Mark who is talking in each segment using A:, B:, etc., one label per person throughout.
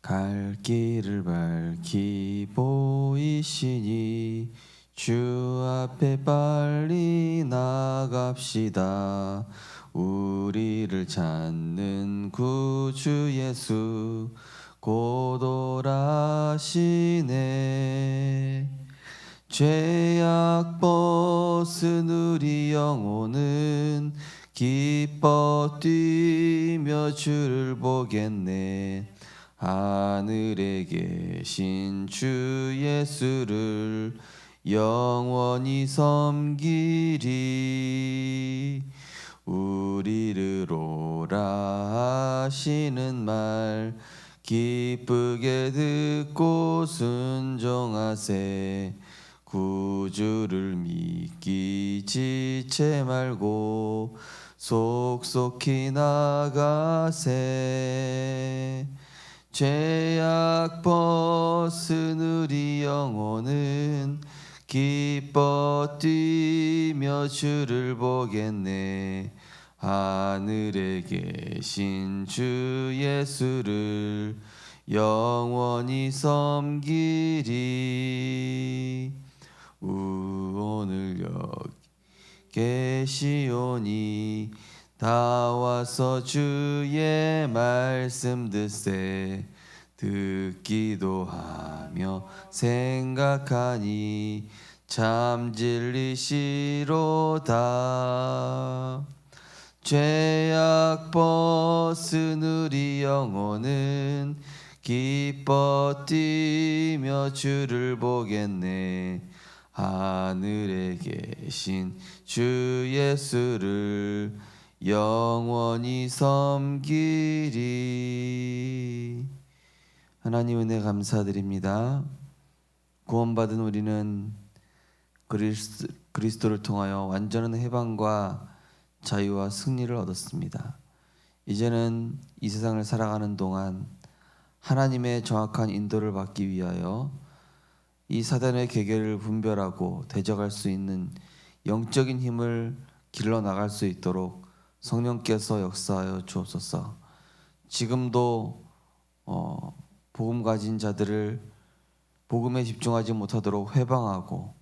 A: 갈 길을 밝히 보이시니 주 앞에 빨리 나갑시다. 우리를 찾는 구주 예수 곧 오라시네. 죄악 벗은 우리 영혼은 기뻐 뛰며 주를 보겠네. 하늘에 계신 주 예수를 영원히 섬기리. 우리를 오라 하시는 말 기쁘게 듣고 순종하세. 구주를 믿기 지체 말고 속속히 나가세. 죄악 벗은 우리 영혼은 기뻐 뛰며 주를 보겠네. 하늘에 계신 주 예수를 영원히 섬기리. 오늘 여기 계시오니 다 와서 주의 말씀 듣세. 듣기도 하며 생각하니 참 진리시로다. 죄악 벗은 우리 영혼은 기뻐 뛰며 주를 보겠네. 하늘에 계신 주 예수를 영원히 섬기리. 하나님 은혜 감사드립니다. 구원받은 우리는 그리스도를 통하여 완전한 해방과 자유와 승리를 얻었습니다. 이제는 이 세상을 살아가는 동안 하나님의 정확한 인도를 받기 위하여 이 사단의 계계를 분별하고 대적할 수 있는 영적인 힘을 길러 나갈 수 있도록 성령께서 역사하여 주옵소서. 지금도 복음 가진 자들을 복음에 집중하지 못하도록 회방하고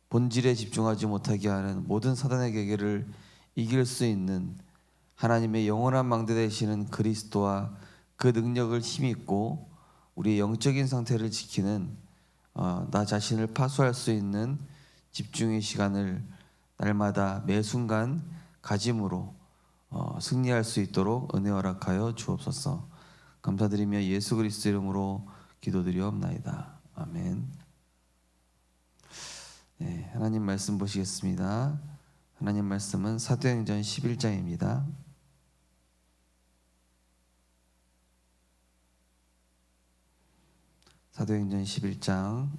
A: 본질에 집중하지 못하게 하는 모든 사단의 계계를 이길 수 있는 하나님의 영원한 망대 되시는 그리스도와 그 능력을 힘입고 우리의 영적인 상태를 지키는 나 자신을 파수할 수 있는 집중의 시간을 날마다 매 순간 가짐으로 승리할 수 있도록 은혜 허락하여 주옵소서. 감사드리며 예수 그리스도 이름으로 기도드리옵나이다. 아멘. 네, 하나님 말씀 보시겠습니다. 하나님 말씀은 사도행전 11장입니다. 사도행전 11장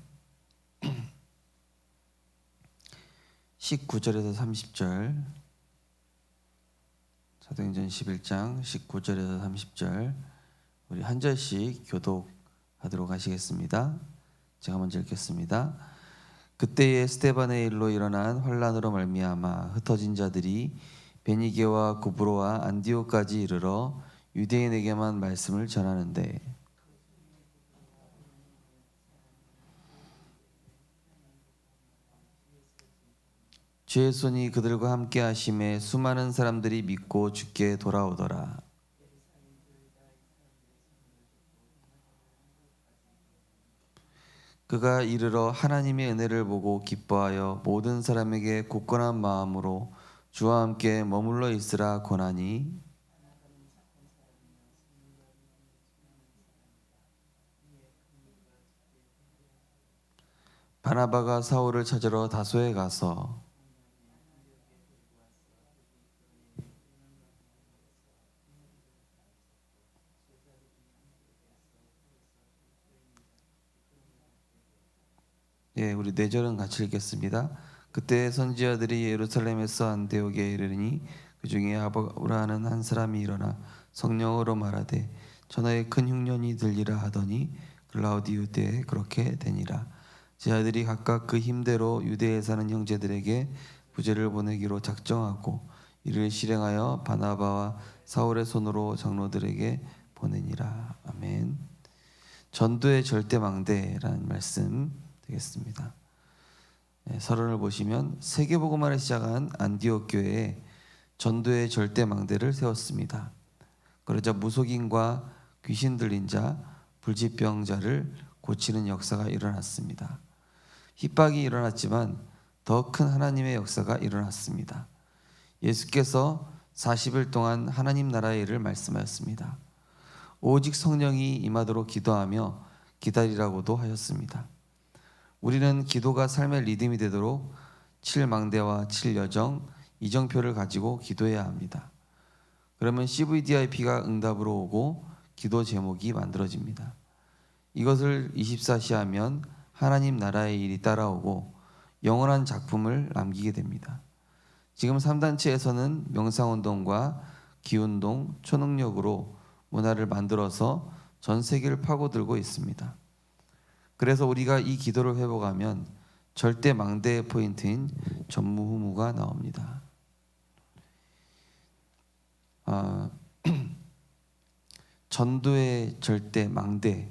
A: 19절에서 30절. 사도행전 11장 19절에서 30절 우리 한 절씩 교독하도록 하시겠습니다. 제가 먼저 읽겠습니다. 그때에 스데반의 일로 일어난 환란으로 말미암아 흩어진 자들이 베니게와 구브로와 안디오까지 이르러 유대인에게만 말씀을 전하는데 주의 손이 그들과 함께 하심에 수많은 사람들이 믿고 주께 돌아오더라. 그가 이르러 하나님의 은혜를 보고 기뻐하여 모든 사람에게 굳건한 마음으로 주와 함께 머물러 있으라 권하니 바나바가 사울을 찾으러 다소에 가서 우리 4절은 같이 읽겠습니다. 그때 선지자들이 예루살렘에서 안디옥에 이르니 그 중에 아보라는 한 사람이 일어나 성령으로 말하되 전하에 큰 흉년이 들리라 하더니 글라우디우 때에 그렇게 되니라. 제자들이 각각 그 힘대로 유대에 사는 형제들에게 부제를 보내기로 작정하고 이를 실행하여 바나바와 사울의 손으로 장로들에게 보내니라. 아멘. 전도의 절대망대라는 말씀 되겠습니다. 서론을 보시면 세계복음화를 시작한 안디옥 교회에 전도의 절대망대를 세웠습니다. 그러자 무속인과 귀신 들린 자, 불치병자를 고치는 역사가 일어났습니다. 핍박이 일어났지만 더 큰 하나님의 역사가 일어났습니다. 예수께서 40일 동안 하나님 나라의 일을 말씀하였습니다. 오직 성령이 임하도록 기도하며 기다리라고도 하셨습니다. 우리는 기도가 삶의 리듬이 되도록 7망대와 7여정, 이정표를 가지고 기도해야 합니다. 그러면 CVDIP가 응답으로 오고 기도 제목이 만들어집니다. 이것을 24시 하면 하나님 나라의 일이 따라오고 영원한 작품을 남기게 됩니다. 지금 3단체에서는 명상운동과 기운동, 초능력으로 문화를 만들어서 전 세계를 파고들고 있습니다. 그래서 우리가 이 기도를 회복하면 절대 망대의 포인트인 전무후무가 나옵니다. 전도의 절대 망대,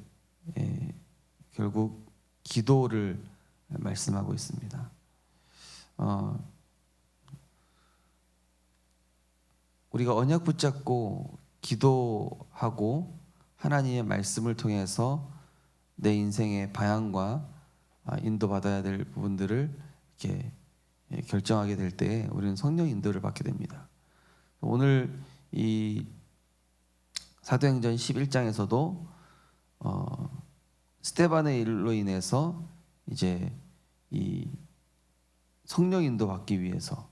A: 결국 기도를 말씀하고 있습니다. 우리가 언약 붙잡고 기도하고 하나님의 말씀을 통해서 내 인생의 방향과 인도받아야 될 부분들을 이렇게 결정하게 될 때 우리는 성령 인도를 받게 됩니다. 오늘 이 사도행전 11장에서도 스데반의 일로 인해서 이제 이 성령 인도 받기 위해서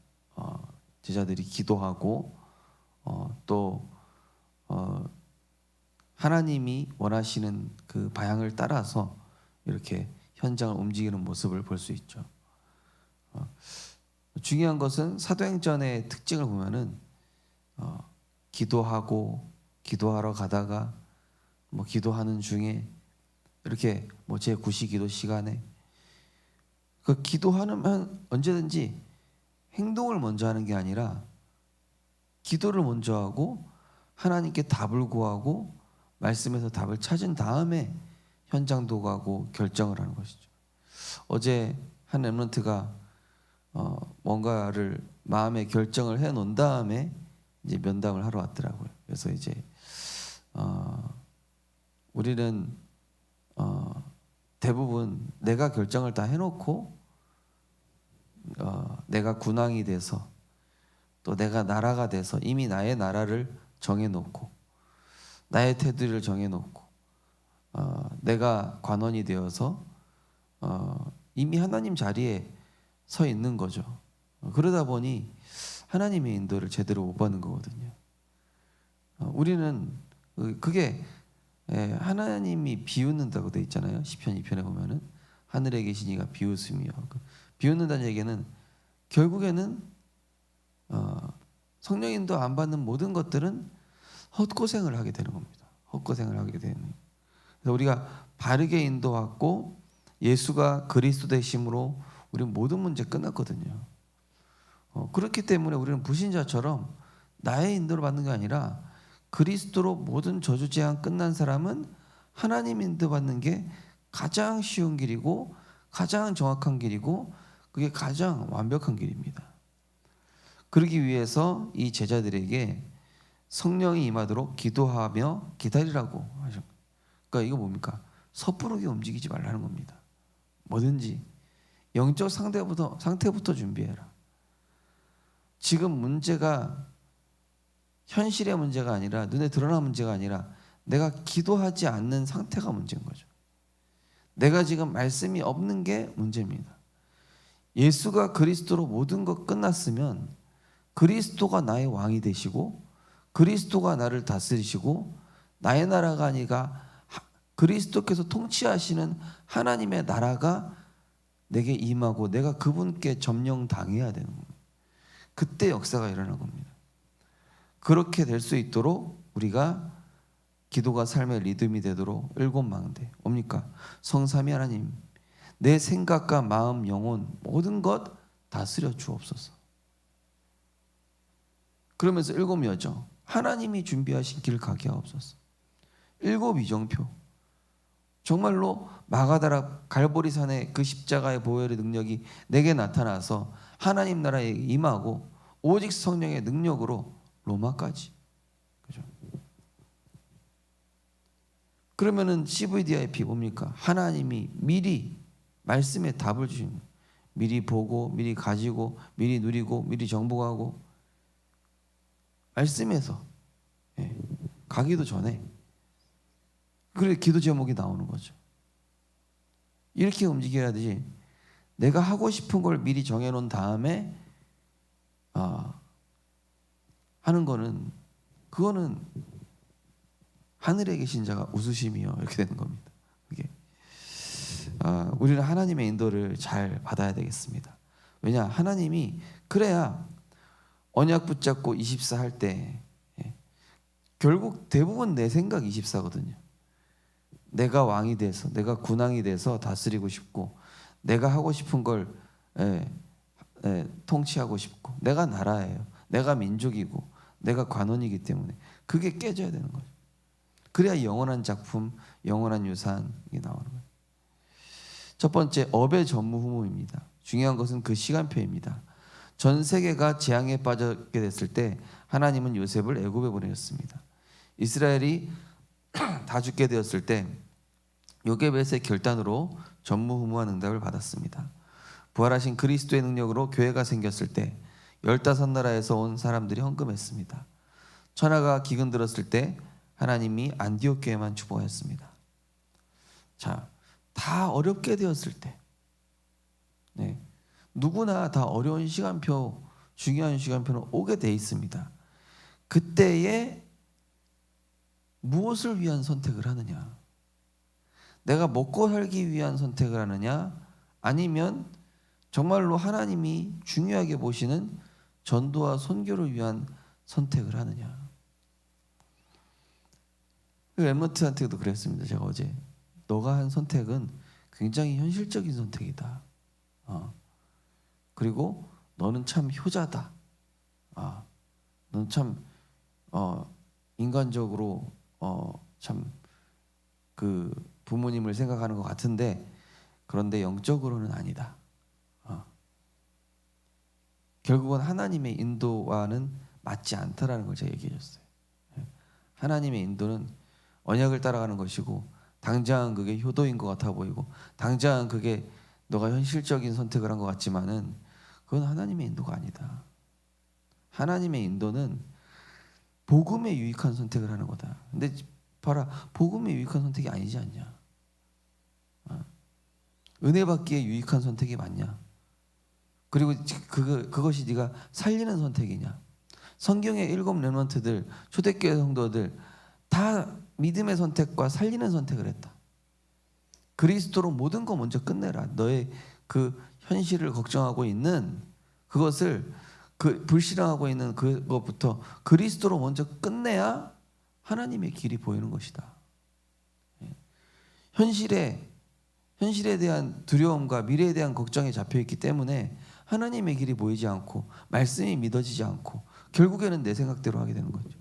A: 제자들이 기도하고 또 하나님이 원하시는 그 방향을 따라서 이렇게 현장을 움직이는 모습을 볼 수 있죠. 중요한 것은 사도행전의 특징을 보면은 기도하러 가다가 뭐 기도하는 중에 이렇게 뭐 제9시 기도 시간에 그 기도하면 언제든지 행동을 먼저 하는 게 아니라 기도를 먼저 하고 하나님께 답을 구하고 말씀에서 답을 찾은 다음에 현장도 가고 결정을 하는 것이죠. 어제 한 렘넌트가 뭔가를 마음에 결정을 해 놓은 다음에 이제 면담을 하러 왔더라고요. 그래서 이제 우리는 대부분 내가 결정을 다 해놓고 내가 군왕이 돼서 또 내가 나라가 돼서 이미 나의 나라를 정해놓고 나의 테두리를 정해놓고 내가 관원이 되어서 이미 하나님 자리에 서 있는 거죠. 그러다 보니 하나님의 인도를 제대로 못 받는 거거든요. 우리는 그게 하나님이 비웃는다고 돼 있잖아요. 시편 2편에 보면은 하늘에 계신 이가 비웃으며, 비웃는다는 얘기는 결국에는 성령 인도 안 받는 모든 것들은 헛고생을 하게 되는 겁니다. 헛고생을 하게 되는. 그래서 우리가 바르게 인도받고 예수가 그리스도 되심으로 우리 모든 문제 끝났거든요. 그렇기 때문에 우리는 불신자처럼 나의 인도를 받는 게 아니라 그리스도로 모든 저주 재앙 끝난 사람은 하나님 인도받는 게 가장 쉬운 길이고 가장 정확한 길이고 그게 가장 완벽한 길입니다. 그러기 위해서 이 제자들에게 성령이 임하도록 기도하며 기다리라고 하셨고, 그러니까 이거 뭡니까? 섣부르게 움직이지 말라는 겁니다. 뭐든지 영적 상태부터 준비해라. 지금 문제가 현실의 문제가 아니라 눈에 드러난 문제가 아니라 내가 기도하지 않는 상태가 문제인 거죠. 내가 지금 말씀이 없는 게 문제입니다. 예수가 그리스도로 모든 것 끝났으면 그리스도가 나의 왕이 되시고 그리스도가 나를 다스리시고 나의 나라가 아니라 그리스도께서 통치하시는 하나님의 나라가 내게 임하고 내가 그분께 점령당해야 되는 겁니다. 그때 역사가 일어난 겁니다. 그렇게 될 수 있도록 우리가 기도가 삶의 리듬이 되도록 7망대 뭡니까? 성삼위 하나님, 내 생각과 마음, 영혼 모든 것 다스려 주옵소서. 그러면서 7여정, 하나님이 준비하신 길 가게 하옵소서. 7 이정표. 정말로 마가다라 갈보리산의 그 십자가의 보혈의 능력이 내게 나타나서 하나님 나라에 임하고 오직 성령의 능력으로 로마까지. 그죠? 그러면은 CVDIP 뭡니까? 하나님이 미리 말씀에 답을 주신 거예요. 미리 보고 미리 가지고 미리 누리고 미리 정복하고 말씀에서 가기도 전에 그래 기도 제목이 나오는 거죠. 이렇게 움직여야 되지. 내가 하고 싶은 걸 미리 정해놓은 다음에 하는 거는 그거는 하늘에 계신 자가 웃으심이요 이렇게 되는 겁니다. 그게 우리는 하나님의 인도를 잘 받아야 되겠습니다. 왜냐 하나님이 그래야 언약 붙잡고 24 할 때 결국 대부분 내 생각 24거든요. 내가 왕이 돼서 내가 군왕이 돼서 다스리고 싶고 내가 하고 싶은 걸 통치하고 싶고 내가 나라예요. 내가 민족이고 내가 관원이기 때문에 그게 깨져야 되는 거죠. 그래야 영원한 작품, 영원한 유산이 나오는 거예요. 첫 번째 업의 전무후무입니다. 중요한 것은 그 시간표입니다. 전 세계가 재앙에 빠지게 됐을 때 하나님은 요셉을 애굽에 보내셨습니다. 이스라엘이 다 죽게 되었을 때 요게벳의 결단으로 전무후무한 응답을 받았습니다. 부활하신 그리스도의 능력으로 교회가 생겼을 때 15나라에서 온 사람들이 헌금했습니다. 천하가 기근 들었을 때 하나님이 안디옥 교회만 축복하였습니다. 자, 다 어렵게 되었을 때 누구나 다 어려운 시간표, 중요한 시간표는 오게 돼 있습니다. 그때에 무엇을 위한 선택을 하느냐? 내가 먹고 살기 위한 선택을 하느냐? 아니면 정말로 하나님이 중요하게 보시는 전도와 선교를 위한 선택을 하느냐? 엠너트한테도 그랬습니다. 제가 어제 너가 한 선택은 굉장히 현실적인 선택이다. 그리고 너는 참 효자다. 너는 참 인간적으로 참 그 부모님을 생각하는 것 같은데 그런데 영적으로는 아니다. 결국은 하나님의 인도와는 맞지 않다라는 걸 제가 얘기해 줬어요. 하나님의 인도는 언약을 따라가는 것이고 당장 그게 효도인 것 같아 보이고 당장 그게 너가 현실적인 선택을 한 것 같지만은 그건 하나님의 인도가 아니다. 하나님의 인도는 복음에 유익한 선택을 하는 거다. 근데 봐라, 복음에 유익한 선택이 아니지 않냐? 은혜 받기에 유익한 선택이 맞냐? 그리고 그것이 네가 살리는 선택이냐? 성경의 7 렘넌트들, 초대교회 성도들 다 믿음의 선택과 살리는 선택을 했다. 그리스도로 모든 거 먼저 끝내라. 너의 그 현실을 걱정하고 있는 그것을 불신앙하고 있는 그것부터 그리스도로 먼저 끝내야 하나님의 길이 보이는 것이다. 현실에 대한 두려움과 미래에 대한 걱정에 잡혀 있기 때문에 하나님의 길이 보이지 않고 말씀이 믿어지지 않고 결국에는 내 생각대로 하게 되는 거죠.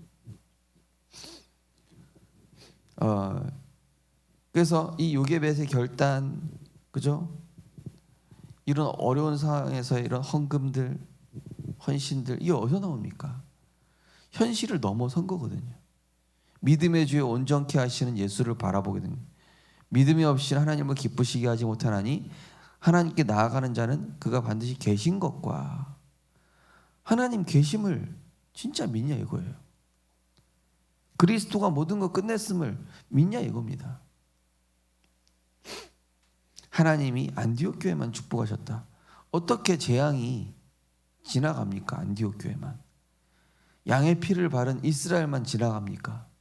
A: 그래서 이 요게벳의 결단, 그죠? 이런 어려운 상황에서 이런 헌금들, 헌신들 이게 어디서 나옵니까? 현실을 넘어선 거거든요. 믿음의 주에 온전케 하시는 예수를 바라보게 됩니다. 믿음이 없이 하나님을 기쁘시게 하지 못하나니 하나님께 나아가는 자는 그가 반드시 계신 것과 하나님 계심을 진짜 믿냐 이거예요. 그리스도가 모든 것 끝냈음을 믿냐 이겁니다. 하나님이 안디옥 교회만 축복하셨다. 어떻게 재앙이 지나갑니까? 안디옥 교회만. 양의 피를 바른 이스라엘만 지나갑니까?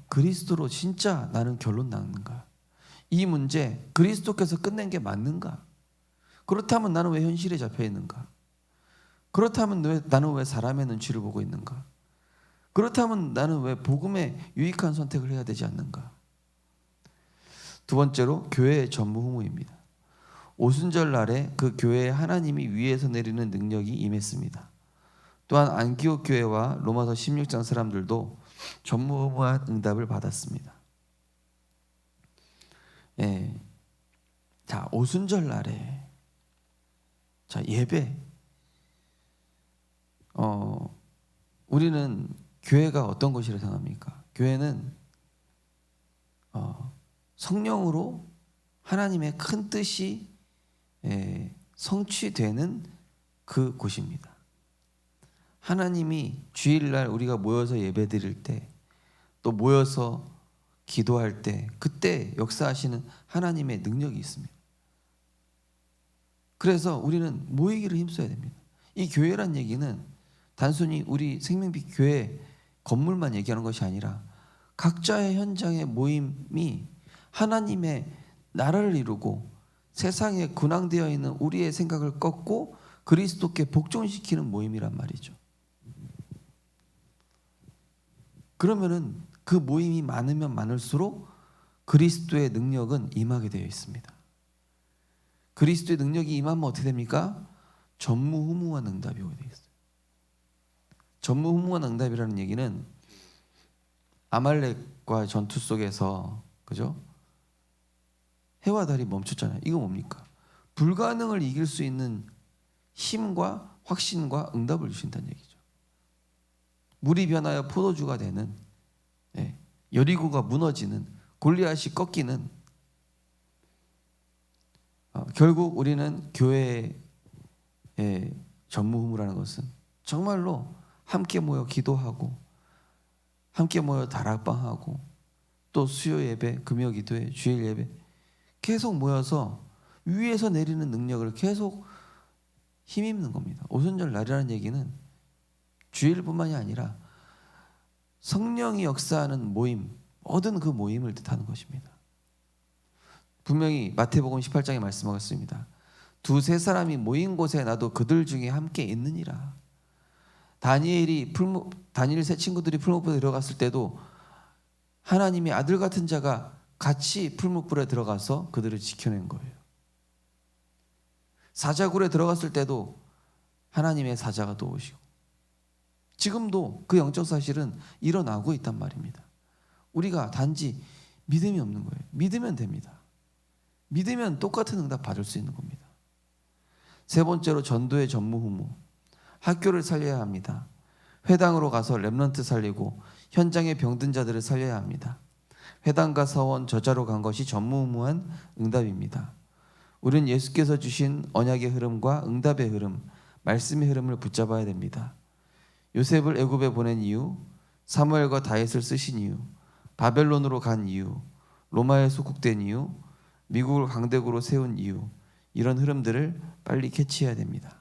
A: 그리스도로 진짜 나는 결론 나는가? 이 문제 그리스도께서 끝낸 게 맞는가? 그렇다면 나는 왜 현실에 잡혀 있는가? 그렇다면 나는 왜 사람의 눈치를 보고 있는가? 그렇다면 나는 왜 복음에 유익한 선택을 해야 되지 않는가? 두 번째로 교회의 전무후무입니다. 오순절 날에 그 교회에 하나님이 위에서 내리는 능력이 임했습니다. 또한 안디옥 교회와 로마서 16장 사람들도 전무후무한 응답을 받았습니다. 예. 자, 오순절 날에 자, 예배. 우리는 교회가 어떤 곳이라 생각합니까? 교회는 성령으로 하나님의 큰 뜻이 성취되는 그 곳입니다. 하나님이 주일날 우리가 모여서 예배드릴 때, 또 모여서 기도할 때, 그때 역사하시는 하나님의 능력이 있습니다. 그래서 우리는 모이기를 힘써야 됩니다. 이 교회란 얘기는 단순히 우리 생명빛 교회 건물만 얘기하는 것이 아니라 각자의 현장의 모임이 하나님의 나라를 이루고 세상에 군항되어 있는 우리의 생각을 꺾고 그리스도께 복종시키는 모임이란 말이죠. 그러면은 그 모임이 많으면 많을수록 그리스도의 능력은 임하게 되어 있습니다. 그리스도의 능력이 임하면 어떻게 됩니까? 전무후무한 응답이 오게 되어 있어요. 전무후무한 응답이라는 얘기는 아말렉과의 전투 속에서, 그죠? 해와 달이 멈췄잖아요. 이거 뭡니까? 불가능을 이길 수 있는 힘과 확신과 응답을 주신다는 얘기죠. 물이 변하여 포도주가 되는, 여리고가 무너지는, 골리앗이 꺾이는, 결국 우리는 교회의 전무후무라는 것은 정말로 함께 모여 기도하고 함께 모여 다락방하고 또 수요 예배, 금요 기도회, 주일 예배 계속 모여서 위에서 내리는 능력을 계속 힘입는 겁니다. 오순절 날이라는 얘기는 주일뿐만이 아니라 성령이 역사하는 모임, 모든 그 모임을 뜻하는 것입니다. 분명히 마태복음 18장에 말씀하셨습니다. 두세 사람이 모인 곳에 나도 그들 중에 함께 있느니라. 다니엘 세 친구들이 풀무불에 들어갔을 때도 하나님의 아들 같은 자가 같이 풀무불에 들어가서 그들을 지켜낸 거예요. 사자굴에 들어갔을 때도 하나님의 사자가 도우시고 지금도 그 영적 사실은 일어나고 있단 말입니다. 우리가 단지 믿음이 없는 거예요. 믿으면 됩니다. 믿으면 똑같은 응답 받을 수 있는 겁니다. 세 번째로 전도의 전무후무. 학교를 살려야 합니다. 회당으로 가서 렘넌트 살리고 현장의 병든 자들을 살려야 합니다. 회당과 서원, 저자로 간 것이 전무후무한 응답입니다. 우리는 예수께서 주신 언약의 흐름과 응답의 흐름, 말씀의 흐름을 붙잡아야 됩니다. 요셉을 애굽에 보낸 이유, 사무엘과 다윗을 쓰신 이유, 바벨론으로 간 이유, 로마에 소국된 이유, 미국을 강대국으로 세운 이유, 이런 흐름들을 빨리 캐치해야 됩니다.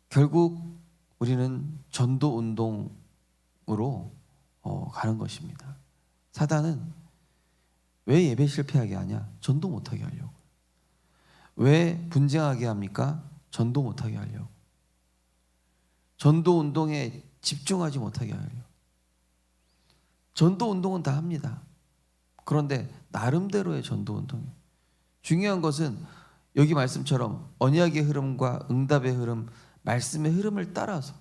A: 결국 우리는 전도 운동으로 가는 것입니다. 사단은 왜 예배 실패하게 하냐? 전도 못하게 하려고. 왜 분쟁하게 합니까? 전도 못하게 하려고. 전도 운동에 집중하지 못하게 하려고. 전도 운동은 다 합니다. 그런데 나름대로의 전도 운동이에요. 중요한 것은 여기 말씀처럼 언약의 흐름과 응답의 흐름, 말씀의 흐름을 따라서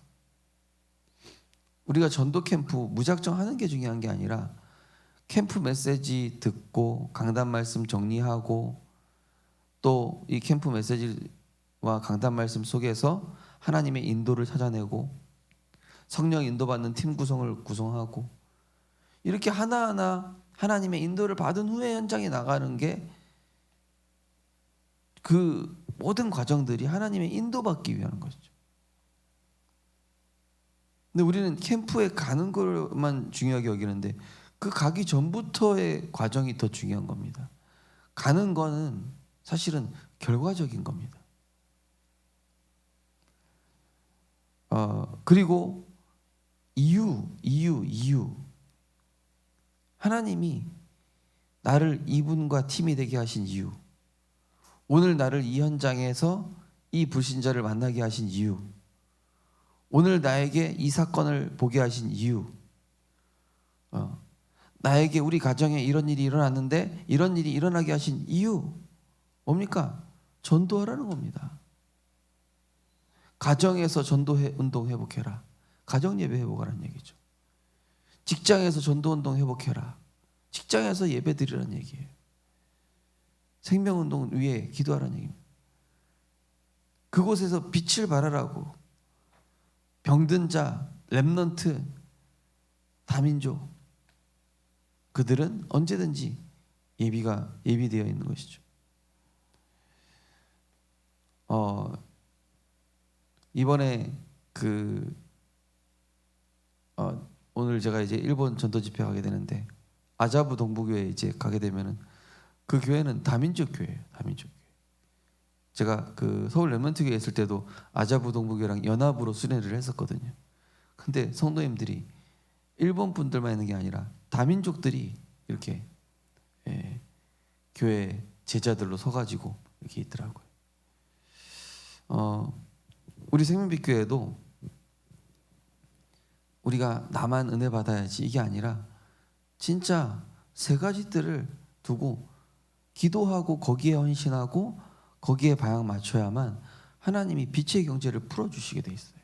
A: 우리가 전도 캠프 무작정 하는 게 중요한 게 아니라 캠프 메시지 듣고 강단 말씀 정리하고 또 이 캠프 메시지와 강단 말씀 속에서 하나님의 인도를 찾아내고 성령 인도받는 팀 구성을 구성하고 이렇게 하나하나 하나님의 인도를 받은 후에 현장에 나가는 게 그 모든 과정들이 하나님의 인도받기 위한 것이죠. 근데 우리는 캠프에 가는 것만 중요하게 여기는데 그 가기 전부터의 과정이 더 중요한 겁니다. 가는 거는 사실은 결과적인 겁니다. 그리고 이유. 하나님이 나를 이분과 팀이 되게 하신 이유, 오늘 나를 이 현장에서 이 불신자를 만나게 하신 이유, 오늘 나에게 이 사건을 보게 하신 이유, 나에게 우리 가정에 이런 일이 일어났는데 이런 일이 일어나게 하신 이유 뭡니까? 전도하라는 겁니다. 가정에서 전도 운동 회복해라. 가정 예배 회복하라는 얘기죠. 직장에서 전도 운동 회복해라. 직장에서 예배 드리라는 얘기예요. 생명 운동 위에 기도하라는 얘기입니다. 그곳에서 빛을 발하라고. 병든 자, 렘넌트, 다민족, 그들은 언제든지 예비되어 있는 것이죠. 이번에 오늘 제가 이제 일본 전도 집회 가게 되는데, 아자부 동부교회 이제 가게 되면은 그 교회는 다민족 교회예요. 다민족 교회. 제가 서울 렘넌트 교회 있을 때도 아자부 동부교회랑 연합으로 순회를 했었거든요. 근데 성도님들이 일본 분들만 있는 게 아니라 다민족들이 이렇게 교회 제자들로 서가지고 이렇게 있더라고요. 우리 생명빛 교회도 우리가 나만 은혜 받아야지 이게 아니라 진짜 세 가지 뜰을 두고 기도하고 거기에 헌신하고 거기에 방향 맞춰야만 하나님이 빛의 경제를 풀어주시게 돼 있어요.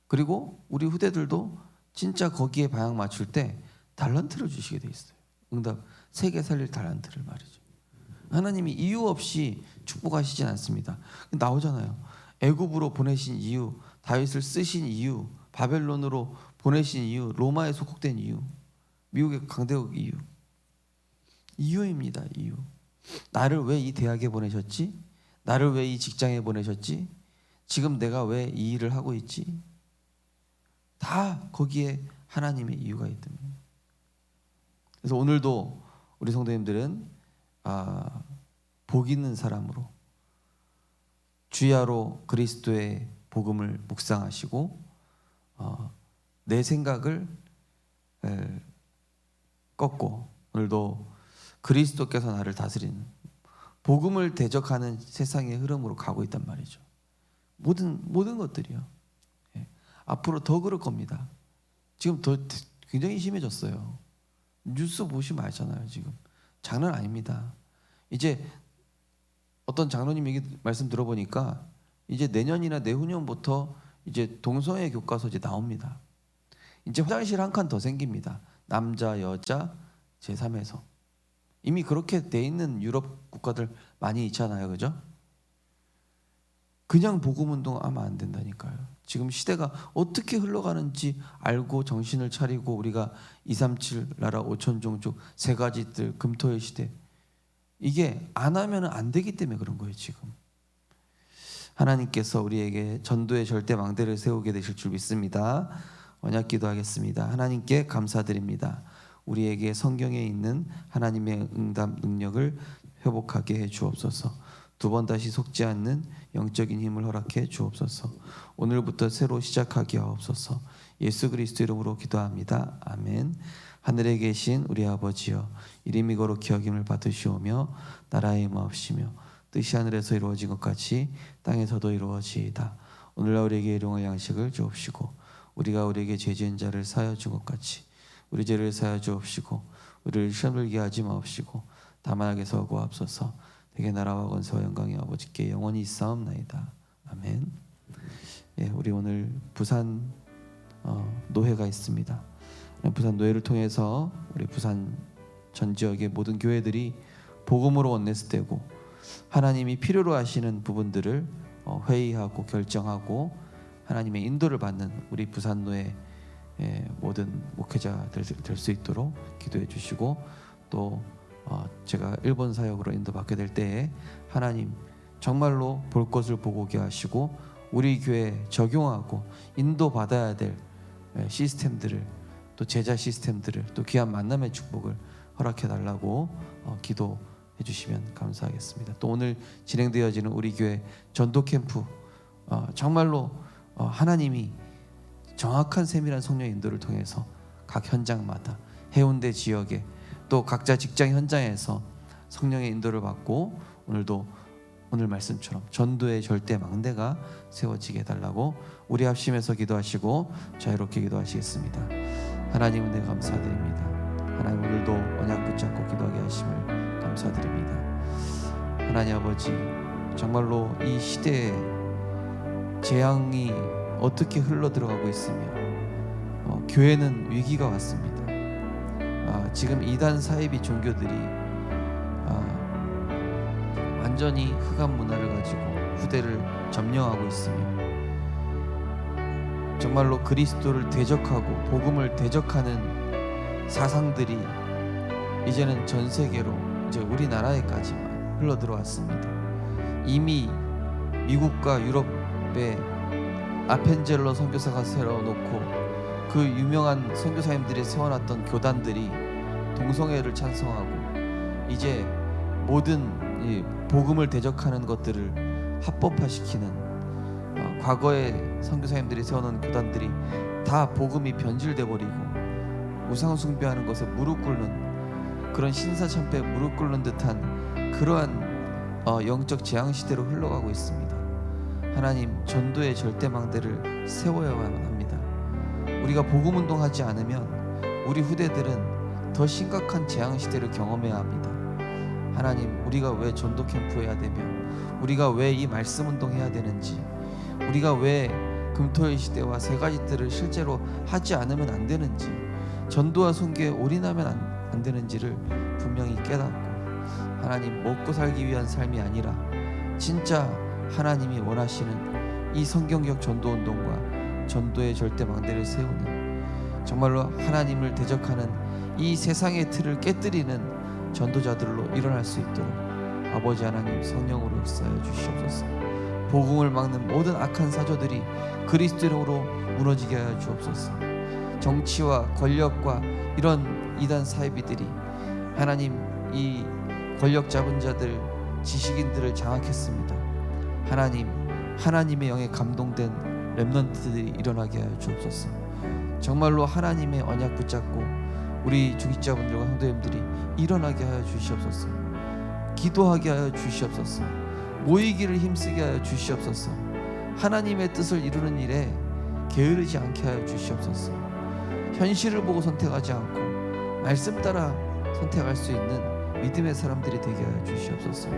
A: 그리고 우리 후대들도 진짜 거기에 방향 맞출 때 달란트를 주시게 돼 있어요. 응답, 세계 살릴 달란트를 말이죠. 하나님이 이유 없이 축복하시진 않습니다. 나오잖아요. 애굽으로 보내신 이유, 다윗을 쓰신 이유, 바벨론으로 보내신 이유, 로마에 속국된 이유, 미국의 강대국 이유입니다. 이유. 나를 왜 이 대학에 보내셨지? 나를 왜 이 직장에 보내셨지? 지금 내가 왜 이 일을 하고 있지? 다 거기에 하나님의 이유가 있답니다. 그래서 오늘도 우리 성도님들은 복 있는 사람으로 주야로 그리스도의 복음을 묵상하시고 내 생각을 꺾고 오늘도 그리스도께서 나를 다스리는 복음을 대적하는 세상의 흐름으로 가고 있단 말이죠. 모든 것들이요. 앞으로 더 그럴 겁니다. 지금 더 굉장히 심해졌어요. 뉴스 보시면 알잖아요. 지금 장난 아닙니다. 이제 어떤 장로님 얘기 말씀 들어보니까 이제 내년이나 내후년부터 이제 동성애 교과서 이제 나옵니다. 이제 화장실 한 칸 더 생깁니다. 남자, 여자, 제3에서. 이미 그렇게 돼 있는 유럽 국가들 많이 있잖아요. 그죠? 그냥 복음운동 하면 안 된다니까요. 지금 시대가 어떻게 흘러가는지 알고 정신을 차리고 우리가 237 나라 5천 종족 세 가지 뜰 금토의 시대, 이게 안 하면 안 되기 때문에 그런 거예요. 지금 하나님께서 우리에게 전도의 절대 망대를 세우게 되실 줄 믿습니다. 언약 기도하겠습니다. 하나님께 감사드립니다. 우리에게 성경에 있는 하나님의 응답 능력을 회복하게 해 주옵소서. 두 번 다시 속지 않는 영적인 힘을 허락해 주옵소서. 오늘부터 새로 시작하게 하옵소서. 예수 그리스도 이름으로 기도합니다. 아멘. 하늘에 계신 우리 아버지여, 이름이 거룩히 여김을 받으시오며 나라의 임하옵시며 뜻이 하늘에서 이루어진 것 같이 땅에서도 이루어지이다. 오늘날 우리에게 일용할 양식을 주옵시고 우리가 우리에게 죄 지은 자를 사하여 준 것 같이 우리 죄를 사하여 주옵시고 우리를 시험 들게 하지 마옵시고 다만 악에서 구하옵소서. 대개 나라와 권세와 영광이 아버지께 영원히 있사옵나이다. 아멘. 우리 오늘 부산 노회가 있습니다. 부산 노회를 통해서 우리 부산 전 지역의 모든 교회들이 복음으로 원네스되고 하나님이 필요로 하시는 부분들을 회의하고 결정하고 하나님의 인도를 받는 우리 부산 노회 모든 목회자들 될 수 있도록 기도해 주시고, 또 제가 일본 사역으로 인도받게 될 때에 하나님 정말로 볼 것을 보고 오게 하시고 우리 교회에 적용하고 인도받아야 될 시스템들을, 또 제자 시스템들을, 또 귀한 만남의 축복을 허락해 달라고 기도해 주시면 감사하겠습니다. 또 오늘 진행되어지는 우리 교회 전도 캠프, 정말로 하나님이 정확한 세밀한 성령 인도를 통해서 각 현장마다 해운대 지역에 또 각자 직장 현장에서 성령의 인도를 받고 오늘도 오늘 말씀처럼 전도의 절대 망대가 세워지게 해달라고 우리 합심해서 기도하시고 자유롭게 기도하시겠습니다. 하나님 은혜 감사드립니다. 하나님 오늘도 언약 붙잡고 기도하게 하심을 감사드립니다. 하나님 아버지, 정말로 이 시대에 재앙이 어떻게 흘러 들어가고 있으며 교회는 위기가 왔습니다. 지금 이단 사이비 종교들이 완전히 흑암 문화를 가지고 후대를 점령하고 있으며 정말로 그리스도를 대적하고 복음을 대적하는 사상들이 이제는 전 세계로 이제 우리나라에까지만 흘러 들어왔습니다. 이미 미국과 유럽에 아펜젤러 선교사가 세워놓고 그 유명한 선교사님들이 세워놨던 교단들이 동성애를 찬성하고 이제 모든 이 복음을 대적하는 것들을 합법화시키는 과거에 선교사님들이 세워놓은 교단들이 다 복음이 변질돼 버리고 우상 숭배하는 것에 무릎 꿇는 그런 신사참배에 무릎 꿇는 듯한 그러한 영적 재앙 시대로 흘러가고 있습니다. 하나님, 전도의 절대망대를 세워야만 합니다. 우리가 복음 운동하지 않으면 우리 후대들은 더 심각한 재앙 시대를 경험해야 합니다. 하나님, 우리가 왜 전도 캠프 해야 되며 우리가 왜 이 말씀 운동 해야 되는지, 우리가 왜 금토일 시대와 세 가지 뜰을 실제로 하지 않으면 안 되는지, 전도와 선교에 올인하면 안 되는지를 분명히 깨닫고, 하나님, 먹고 살기 위한 삶이 아니라 진짜 하나님이 원하시는 이 성경적 전도 운동과 전도의 절대망대를 세우는, 정말로 하나님을 대적하는 이 세상의 틀을 깨뜨리는 전도자들로 일어날 수 있도록 아버지 하나님 성령으로 역사하여 주시옵소서. 복음을 막는 모든 악한 사조들이 그리스도로 무너지게 하여 주옵소서. 정치와 권력과 이런 이단 사이비들이 하나님, 이 권력 잡은 자들, 지식인들을 장악했습니다. 하나님, 하나님의 영에 감동된 렘넌트들이 일어나게 하여 주옵소서. 정말로 하나님의 언약 붙잡고 우리 중직자분들과 성도님들이 일어나게 하여 주시옵소서. 기도하게 하여 주시옵소서. 모이기를 힘쓰게 하여 주시옵소서. 하나님의 뜻을 이루는 일에 게으르지 않게 하여 주시옵소서. 현실을 보고 선택하지 않고 말씀 따라 선택할 수 있는 믿음의 사람들이 되게 하여 주시옵소서.